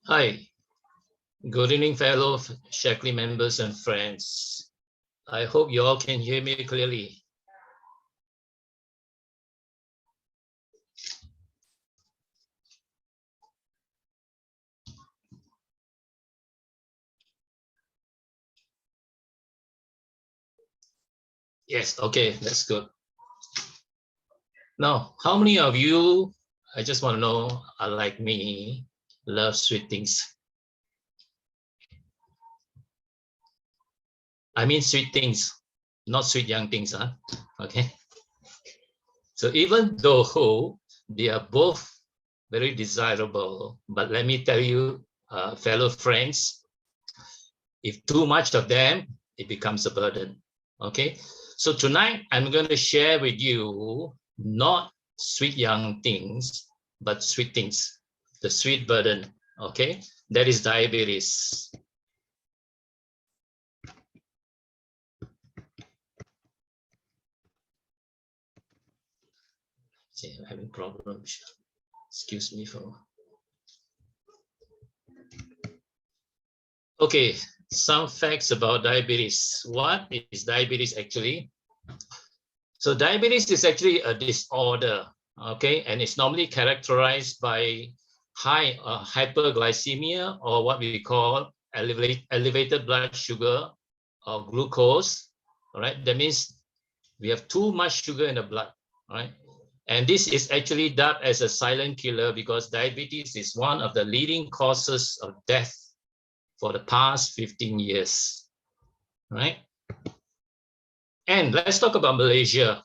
Hi, good evening, fellow Shaklee members and friends. I hope you all can hear me clearly. Yes, okay, that's good. Now, how many of you, I just want to know, are like me, love sweet things? I mean sweet things, not sweet young things, huh? Okay. So even though they are both very desirable, but let me tell you, fellow friends, if too much of them, it becomes a burden. Okay. So tonight I'm going to share with you not sweet young things, but sweet things, the sweet burden. Okay. That is diabetes. See, I'm having problems. Excuse me for. Okay. Some facts about diabetes. What is diabetes actually? So diabetes is actually a disorder, okay, and it's normally characterized by high hyperglycemia, or what we call elevated blood sugar or glucose. All right, that means we have too much sugar in the blood. All right, and this is actually dubbed as a silent killer because diabetes is one of the leading causes of death for the past 15 years. All right, and let's talk about Malaysia.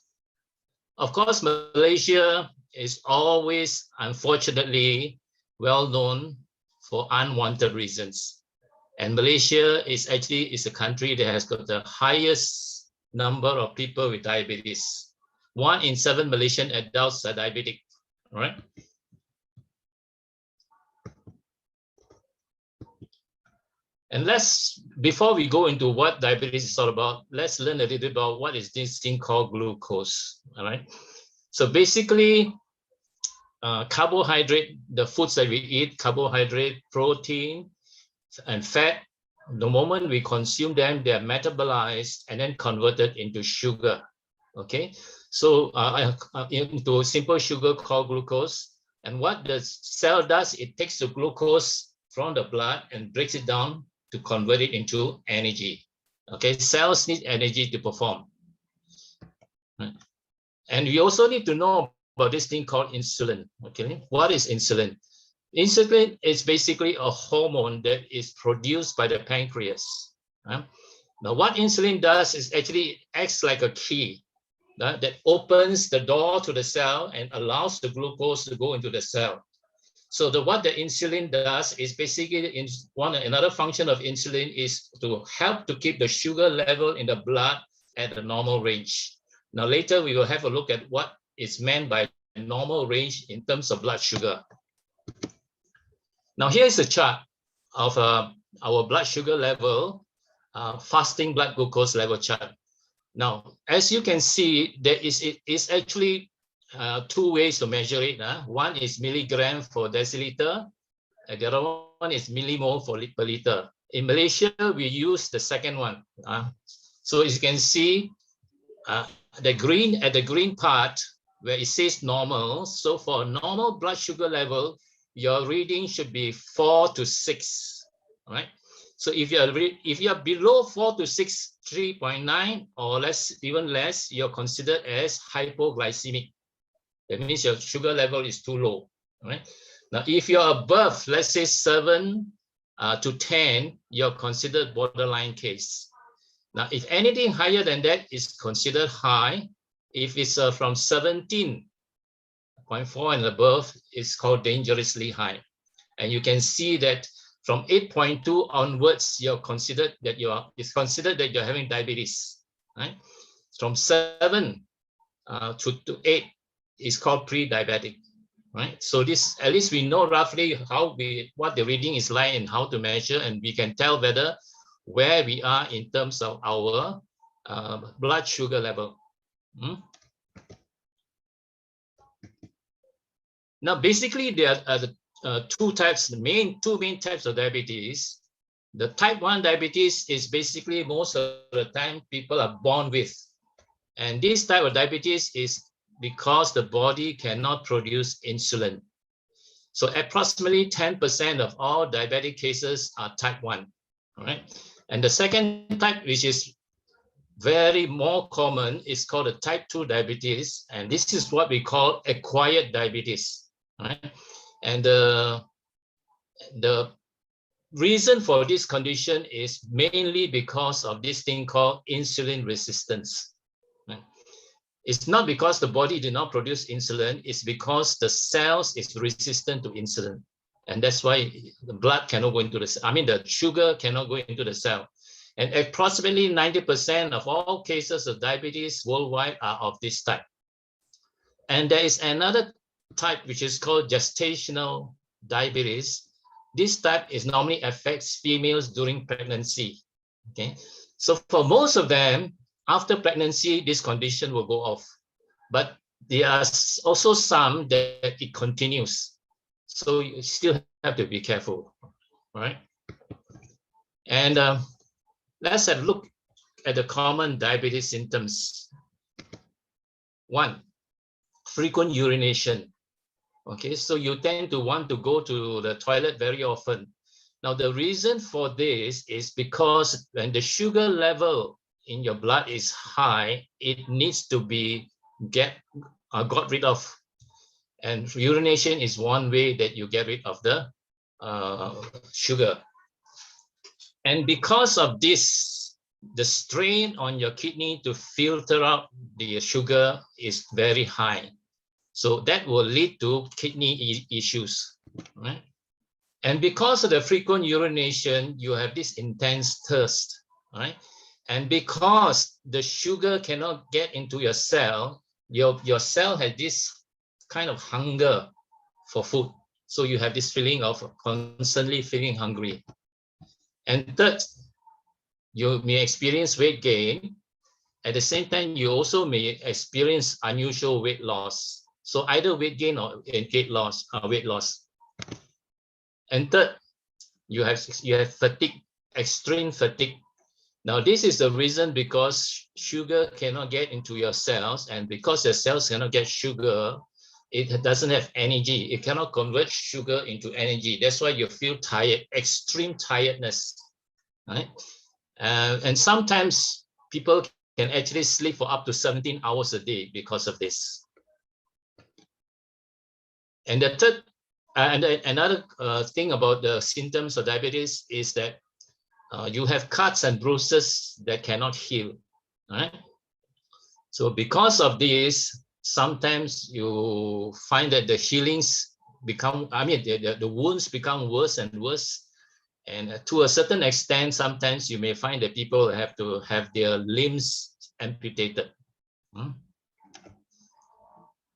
Of course, Malaysia is always, unfortunately, well known for unwanted reasons. And Malaysia is a country that has got the highest number of people with diabetes. 1 in 7 Malaysian adults are diabetic, right? And before we go into what diabetes is all about, let's learn a little bit about what is this thing called glucose, all right? So basically, carbohydrate, the foods that we eat, carbohydrate, protein, and fat, the moment we consume them, they are metabolized and then converted into sugar. Okay, so into simple sugar called glucose. And what the cell does, it takes the glucose from the blood and breaks it down to convert it into energy. Okay, cells need energy to perform. And we also need to know about this thing called insulin. Okay, what is insulin? Insulin is basically a hormone that is produced by the pancreas. Now, what insulin does is actually acts like a key that opens the door to the cell and allows the glucose to go into the cell. So what the insulin does is basically another function of insulin is to help to keep the sugar level in the blood at the normal range. Now later we will have a look at what is meant by normal range in terms of blood sugar. Now here's a chart of our blood sugar level, fasting blood glucose level chart. Now, as you can see, it is actually 2 ways to measure it. One is milligram per deciliter, and the other one is millimole per liter. In Malaysia, we use the second one. So as you can see, the green part where it says normal. So for normal blood sugar level, your reading should be 4 to 6. All right. So if you're below 4 to 6, 3.9 or less, even less, you're considered as hypoglycemic. That means your sugar level is too low. All right. Now, if you're above, let's say 7 to 10, you're considered borderline case. Now, if anything higher than that is considered high. If it's from 17.4 and above, it's called dangerously high. And you can see that from 8.2 onwards, it's considered that you're having diabetes. Right? From 7 to 8 is called pre-diabetic. Right? So this, at least we know roughly what the reading is like and how to measure, and we can tell where we are in terms of our blood sugar level. Now, basically, there are two types, two main types of diabetes. The type 1 diabetes is basically most of the time people are born with. And this type of diabetes is because the body cannot produce insulin. So approximately 10% of all diabetic cases are type 1. All right. And the second type, which is very more common, is called a type 2 diabetes. And this is what we call acquired diabetes. Right? And the reason for this condition is mainly because of this thing called insulin resistance. Right? It's not because the body did not produce insulin, it's because the cells is resistant to insulin. And that's why the blood cannot go into the cell. I mean, the sugar cannot go into the cell. And approximately 90% of all cases of diabetes worldwide are of this type. And there is another type which is called gestational diabetes. This type is normally affects females during pregnancy. Okay, so for most of them, after pregnancy, this condition will go off. But there are also some that it continues. So you still have to be careful, right? And let's have a look at the common diabetes symptoms. 1, frequent urination. Okay, so you tend to want to go to the toilet very often. Now, the reason for this is because when the sugar level in your blood is high, it needs to be got rid of. And urination is one way that you get rid of the sugar. And because of this, the strain on your kidney to filter out the sugar is very high. So that will lead to kidney issues, right? And because of the frequent urination, you have this intense thirst, right? And because the sugar cannot get into your cell, your cell has this kind of hunger for food. So you have this feeling of constantly feeling hungry. And third, you may experience weight gain. At the same time, you also may experience unusual weight loss. So either weight gain or weight loss. And third, you have fatigue, extreme fatigue. Now, this is the reason because sugar cannot get into your cells, and because your cells cannot get sugar, it doesn't have energy. It cannot convert sugar into energy. That's why you feel tired, extreme tiredness, right? And sometimes people can actually sleep for up to 17 hours a day because of this. And the third, another thing about the symptoms of diabetes is that you have cuts and bruises that cannot heal, right? So because of this, sometimes you find that the healings become, the wounds become worse and worse. And to a certain extent, sometimes you may find that people have to have their limbs amputated. And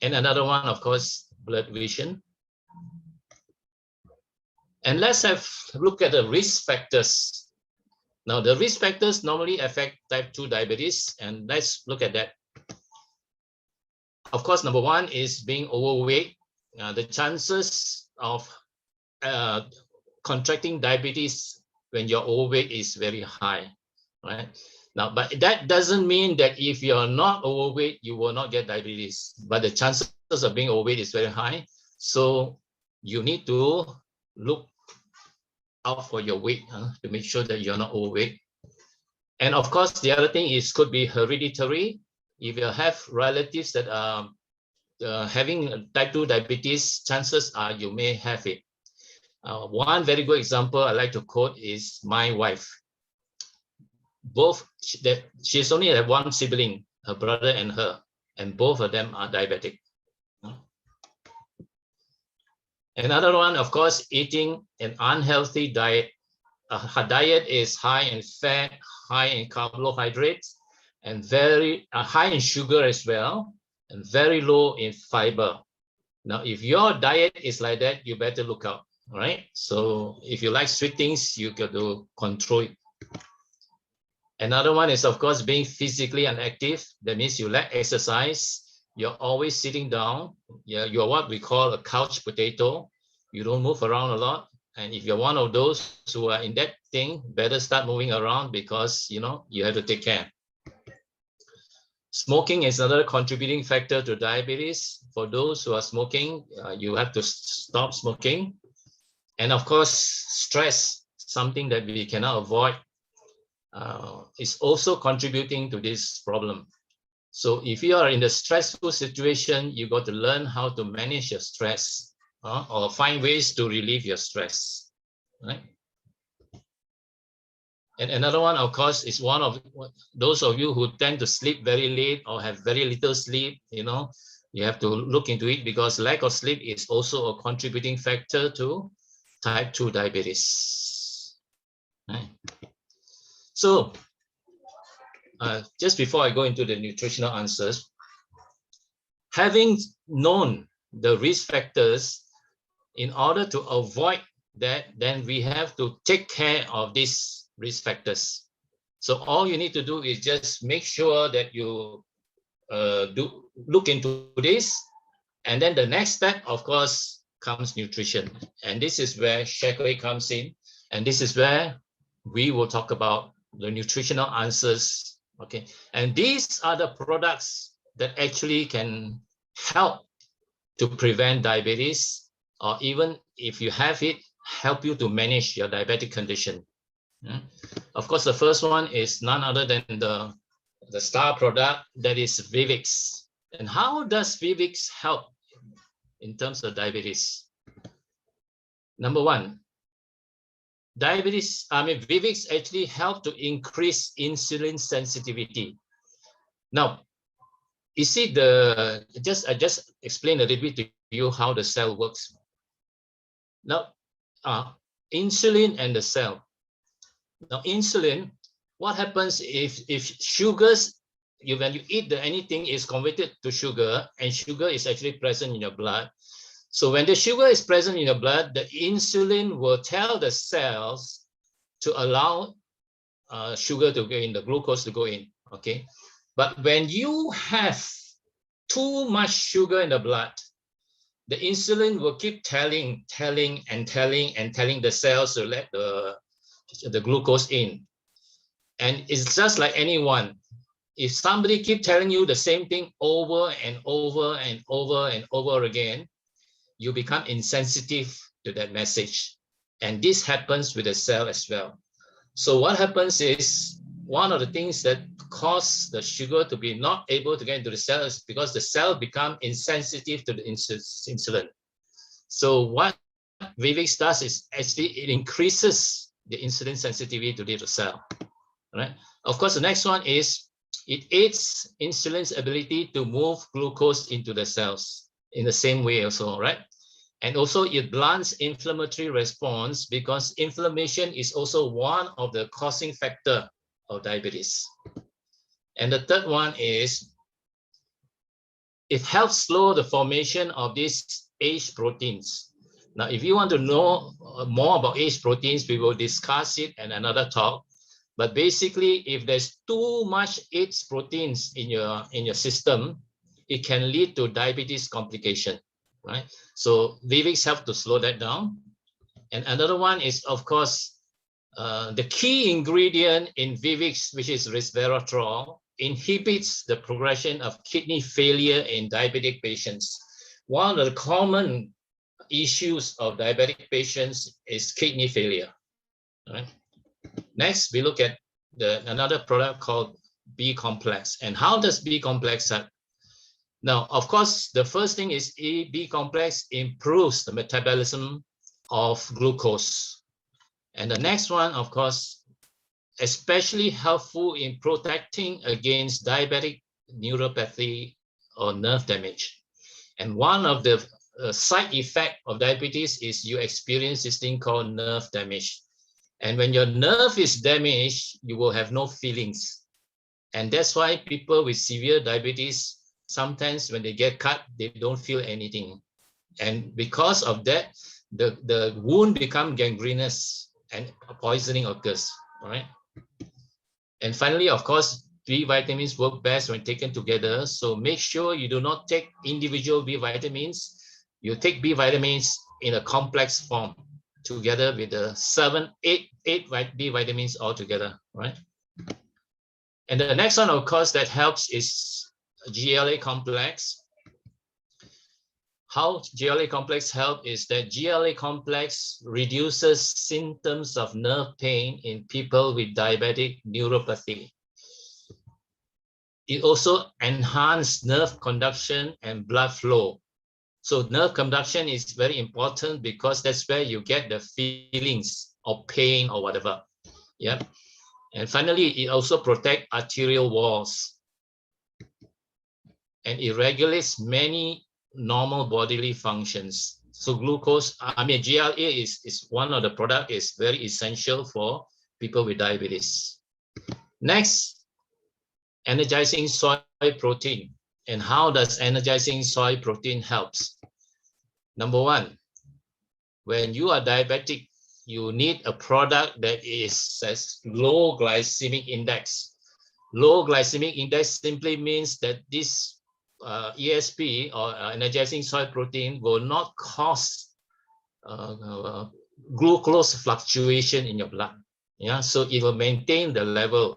another one, of course, blurred vision. And let's have a look at the risk factors. Now, the risk factors normally affect type 2 diabetes, and let's look at that. Of course, number one is being overweight. The chances of contracting diabetes when you're overweight is very high, right? Now, but that doesn't mean that if you're not overweight, you will not get diabetes, but the chances of being overweight is very high. So you need to look out for your weight to make sure that you're not overweight. And of course, the other thing is could be hereditary. If you have relatives that are having type 2 diabetes, chances are you may have it. One very good example I like to quote is my wife. She's only had one sibling, her brother and her, and both of them are diabetic. Another one, of course, eating an unhealthy diet. Her diet is high in fat, high in carbohydrates, and very high in sugar as well, and very low in fiber. Now, if your diet is like that, you better look out, right? So if you like sweet things, you got to control it. Another one is, of course, being physically inactive. That means you lack exercise. You're always sitting down. You're what we call a couch potato. you don't move around a lot. And if you're one of those who are in that thing, better start moving around because, you know, you have to take care. Smoking is another contributing factor to diabetes. For those who are smoking, you have to stop smoking. And of course, stress, something that we cannot avoid, is also contributing to this problem. So if you are in a stressful situation, you got to learn how to manage your stress, or find ways to relieve your stress, right? And another one, of course, is one of those of you who tend to sleep very late or have very little sleep, you know, you have to look into it because lack of sleep is also a contributing factor to type 2 diabetes. Right? So just before I go into the nutritional answers, having known the risk factors, in order to avoid that, then we have to take care of these risk factors. So all you need to do is just make sure that you look into this. And then the next step, of course, comes nutrition. And this is where ShareCode comes in. And this is where we will talk about the nutritional answers. Okay. And these are the products that actually can help to prevent diabetes, or even if you have it, help you to manage your diabetic condition. Of course, the first one is none other than the star product, that is Vivix. And how does Vivix help in terms of diabetes? Number one, Vivix actually help to increase insulin sensitivity. Now, you see I just explained a little bit to you how the cell works. Now, insulin and the cell. Now, insulin, what happens if sugars, when you eat anything is converted to sugar, and sugar is actually present in your blood. So when the sugar is present in your blood, the insulin will tell the cells to allow sugar to go in, the glucose to go in, okay? But when you have too much sugar in the blood, the insulin will keep telling the cells to let the glucose in. And it's just like anyone. If somebody keep telling you the same thing over and over and over and over again, you become insensitive to that message. And this happens with the cell as well. So what happens is, one of the things that cause the sugar to be not able to get into the cell is because the cell become insensitive to the insulin. So what Vivix does is actually it increases the insulin sensitivity to the cell. Right? Of course, the next one is it aids insulin's ability to move glucose into the cells in the same way also, right? And also it blunts inflammatory response, because inflammation is also one of the causing factor of diabetes. And the third one is it helps slow the formation of these ACE proteins. Now, if you want to know more about ACE proteins, we will discuss it in another talk. But basically, if there's too much ACE proteins in your system, it can lead to diabetes complication, right? So Vivix helps to slow that down. And another one is, of course, the key ingredient in Vivix, which is resveratrol, inhibits the progression of kidney failure in diabetic patients. One of the common issues of diabetic patients is kidney failure. Right? Next, we look at another product called B complex. And how does B complex help? Now, of course, the first thing is B complex improves the metabolism of glucose. And the next one, of course, especially helpful in protecting against diabetic neuropathy or nerve damage. And one of the side effects of diabetes is you experience this thing called nerve damage. And when your nerve is damaged, you will have no feelings. And that's why people with severe diabetes, sometimes when they get cut, they don't feel anything. And because of that, the wound becomes gangrenous and poisoning occurs, all right? And finally, of course, B vitamins work best when taken together. So make sure you do not take individual B vitamins. You take B vitamins in a complex form together with the eight B vitamins all together, right? And the next one, of course, that helps is GLA complex. How GLA complex help is that GLA complex reduces symptoms of nerve pain in people with diabetic neuropathy. It also enhances nerve conduction and blood flow. So nerve conduction is very important because that's where you get the feelings of pain or whatever. Yeah. And finally, it also protects arterial walls. And it regulates many normal bodily functions. So glucose, GLA is one of the product is very essential for people with diabetes. Next, energizing soy protein. And how does energizing soy protein helps? Number one, when you are diabetic, you need a product that says low glycemic index. Low glycemic index simply means that this ESP or energizing soy protein will not cause glucose fluctuation in your blood. Yeah, so it will maintain the level.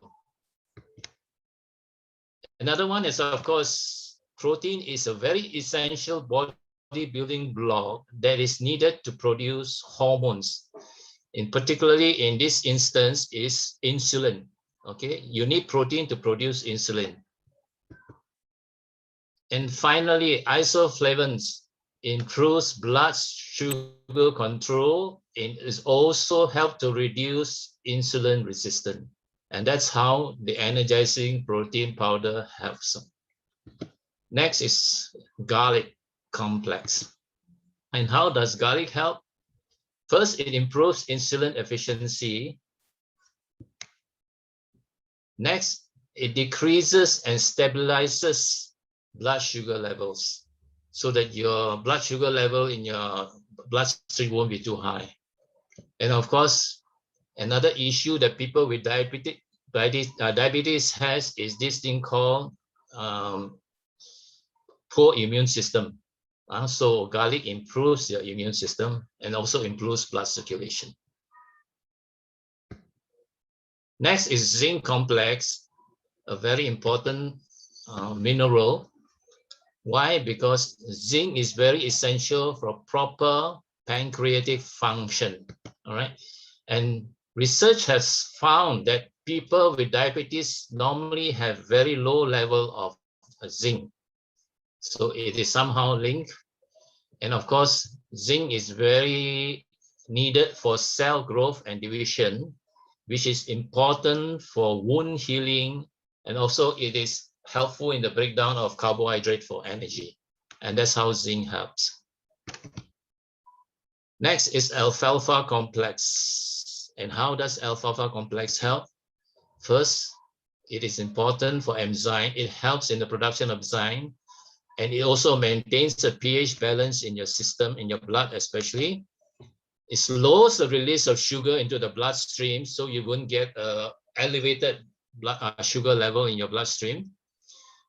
Another one is, of course, protein is a very essential bodybuilding block that is needed to produce hormones. Particularly in this instance is insulin. Okay, you need protein to produce insulin. And finally, isoflavones improves blood sugar control and is also help to reduce insulin resistance. And that's how the energizing protein powder helps. Next is garlic complex. And how does garlic help? First, it improves insulin efficiency. Next, it decreases and stabilizes blood sugar levels so that your blood sugar level in your bloodstream won't be too high. And of course, another issue that people with diabetes has is this thing called poor immune system. So garlic improves your immune system and also improves blood circulation. Next is zinc complex, a very important mineral. Why? Because zinc is very essential for proper pancreatic function. All right. And research has found that people with diabetes normally have very low level of zinc. So it is somehow linked. And of course, zinc is very needed for cell growth and division, which is important for wound healing. And also it is helpful in the breakdown of carbohydrate for energy. And that's how zinc helps. Next is alfalfa complex. And how does alfalfa complex help? First, it is important for enzyme. It helps in the production of enzyme. And it also maintains the pH balance in your system, in your blood especially. It slows the release of sugar into the bloodstream, so you won't get elevated sugar level in your bloodstream.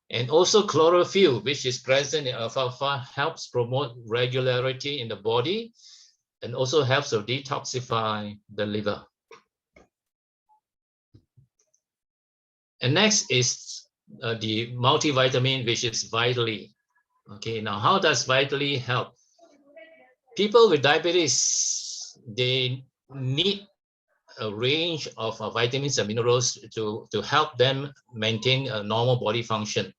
And also chlorophyll, which is present in alfalfa, helps promote regularity in the body and also helps to detoxify the liver. And next is the multivitamin, which is Vitally. Okay, now how does Vitally help? People with diabetes, they need a range of vitamins and minerals to help them maintain a normal body function.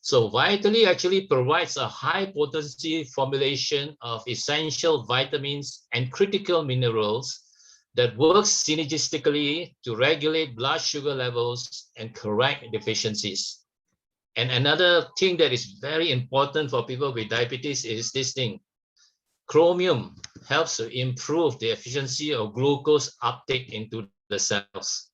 So Vitally actually provides a high potency formulation of essential vitamins and critical minerals that works synergistically to regulate blood sugar levels and correct deficiencies. And another thing that is very important for people with diabetes is this thing. Chromium helps to improve the efficiency of glucose uptake into the cells.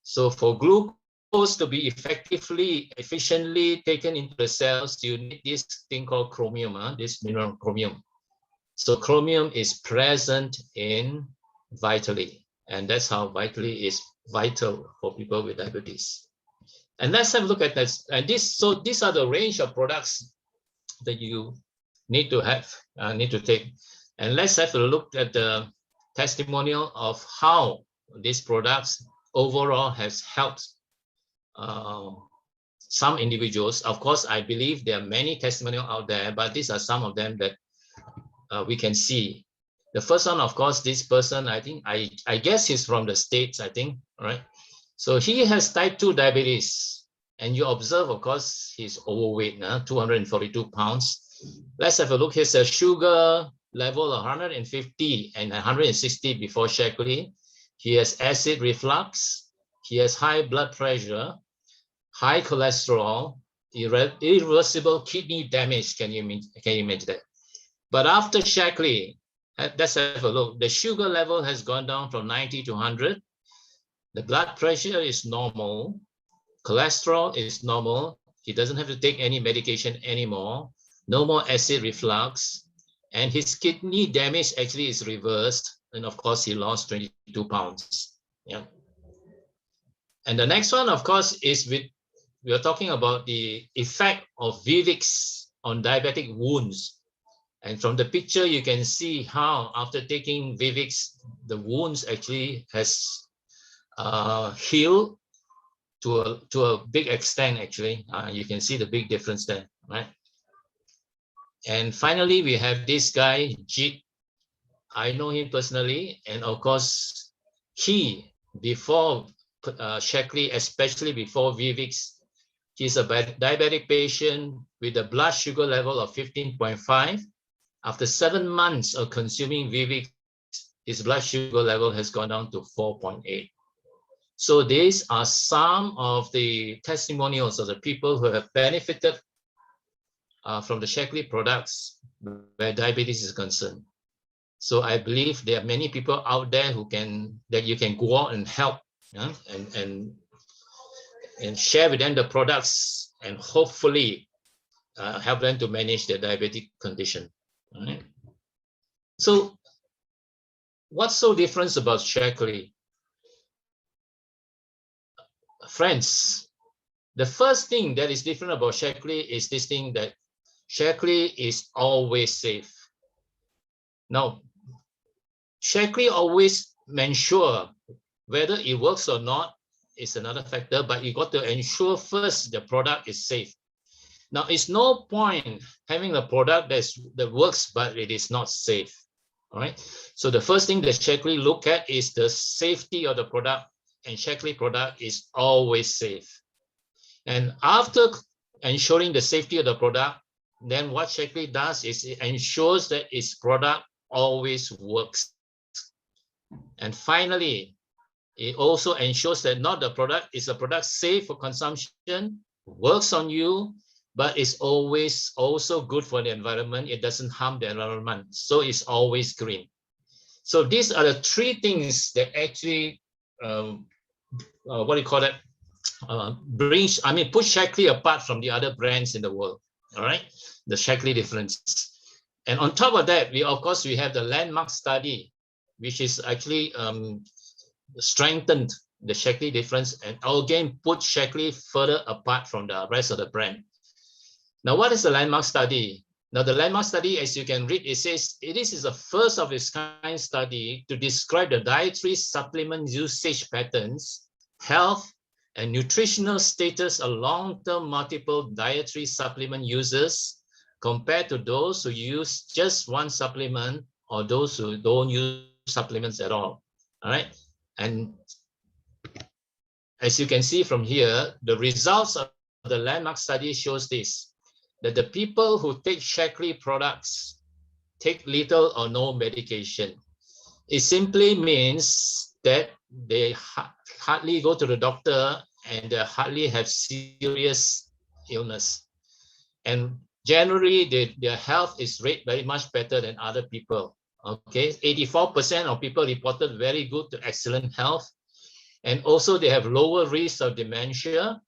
So for glucose to be efficiently taken into the cells, you need this thing called chromium, this mineral chromium. So chromium is present in Vitally, and that's how Vitally is vital for people with diabetes. And let's have a look at this. And these are the range of products that you need to have, need to take. And let's have a look at the testimonial of how these products overall has helped some individuals. Of course, I believe there are many testimonials out there, but these are some of them that we can see. The first one, of course, this person, I guess he's from the States, I think, right? So he has type 2 diabetes, and you observe, of course, he's overweight, 242 pounds. Let's have a look. Here's a sugar level of 150 and 160 before Shaklee. He has acid reflux. He has high blood pressure, high cholesterol, irreversible kidney damage. Can you imagine that? But after Shaklee, let's have a look. The sugar level has gone down from 90 to 100. The blood pressure is normal. Cholesterol is normal. He doesn't have to take any medication anymore. No more acid reflux. And his kidney damage actually is reversed. And of course, he lost 22 pounds. Yeah. And the next one, of course, is we are talking about the effect of Vivix on diabetic wounds. And from the picture, you can see how after taking Vivix, the wounds actually has healed to a big extent, actually. You can see the big difference there, right? And finally, we have this guy, Jit. I know him personally. And of course, he, before Shaklee, especially before Vivix, he's a diabetic patient with a blood sugar level of 15.5. After 7 months of consuming Vivix, his blood sugar level has gone down to 4.8. So these are some of the testimonials of the people who have benefited from the Shaklee products where diabetes is concerned. So I believe there are many people out there that you can go out and help, and share with them the products and hopefully help them to manage their diabetic condition. All right. So what's so different about Shaklee? Friends, the first thing that is different about Shaklee is this thing that Shaklee is always safe. Now, Shaklee always ensure whether it works or not is another factor, but you got to ensure first the product is safe. Now, it's no point having a product that works, but it is not safe. All right. So the first thing that Shaklee look at is the safety of the product, and Shaklee product is always safe. And after ensuring the safety of the product, then what Shaklee does is it ensures that its product always works. And finally, it also ensures that not the product is a product safe for consumption, works on you, but it's always also good for the environment. It doesn't harm the environment. So it's always green. So these are the three things that actually, what do you call it? Push Shaklee apart from the other brands in the world. All right, the Shaklee difference. And on top of that, we have the landmark study, which is actually strengthened the Shaklee difference and again put Shaklee further apart from the rest of the brand. Now, what is the landmark study? Now, the landmark study, as you can read, it says it is a first of its kind study to describe the dietary supplement usage patterns, health, and nutritional status of long-term multiple dietary supplement users compared to those who use just one supplement or those who don't use supplements at all. All right. And as you can see from here, the results of the landmark study shows this, that the people who take Shaklee products take little or no medication. It simply means that they hardly go to the doctor and they hardly have serious illness. And generally, their health is rated very much better than other people. Okay, 84% of people reported very good to excellent health. And also they have lower risk of dementia.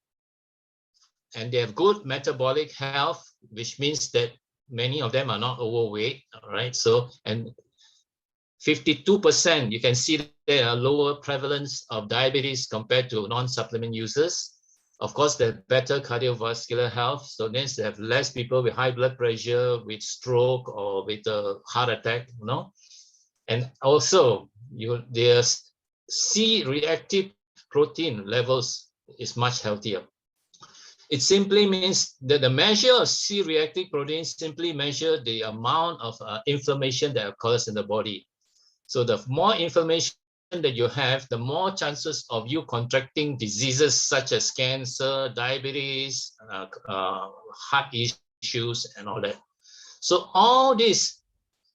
And they have good metabolic health, which means that many of them are not overweight. All right, so, and 52%, you can see there are lower prevalence of diabetes compared to non-supplement users. Of course, they have better cardiovascular health. So means they have less people with high blood pressure, with stroke, or with a heart attack, you know. And also, their C-reactive protein levels is much healthier. It simply means that the measure of C-reactive protein simply measure the amount of inflammation that occurs in the body. So the more inflammation that you have, the more chances of you contracting diseases such as cancer, diabetes, heart issues, and all that. So all this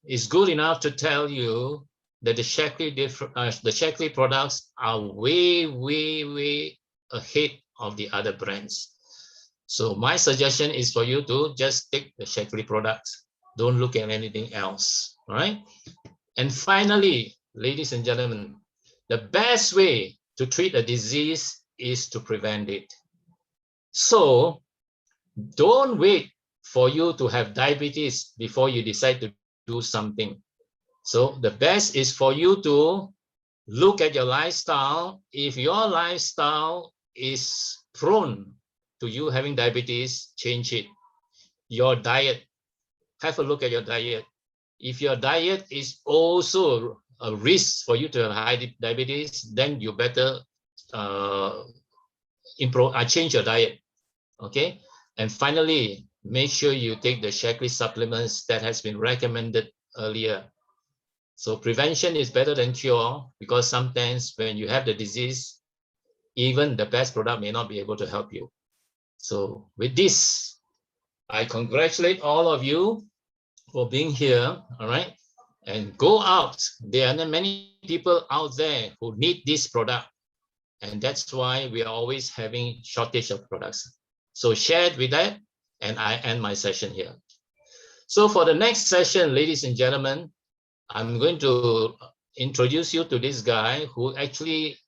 is good enough to tell you that the Shaklee products are way, way, way ahead of the other brands. So my suggestion is for you to just take the Shaklee products. Don't look at anything else, all right? And finally, ladies and gentlemen, the best way to treat a disease is to prevent it. So don't wait for you to have diabetes before you decide to do something. So the best is for you to look at your lifestyle. If your lifestyle is prone to you having diabetes, change it. Your diet, have a look at your diet. If your diet is also a risk for you to have high diabetes, then you better change your diet. Okay. And finally, make sure you take the Shaklee supplements that has been recommended earlier. So prevention is better than cure, because sometimes when you have the disease, even the best product may not be able to help you. So with this, I congratulate all of you for being here, all right? And go out. There are many people out there who need this product. And that's why we are always having shortage of products. So share it with that, and I end my session here. So for the next session, ladies and gentlemen, I'm going to introduce you to this guy who actually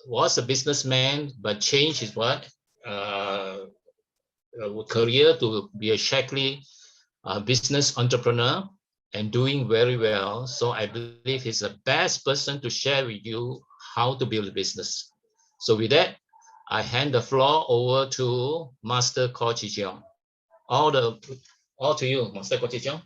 was a businessman, but changed his career to be a Shaklee business entrepreneur and doing very well. So I believe he's the best person to share with you how to build a business. So with that, I hand the floor over to Master Koh Chi Cheong. All to you, Master Koh Chi Cheong.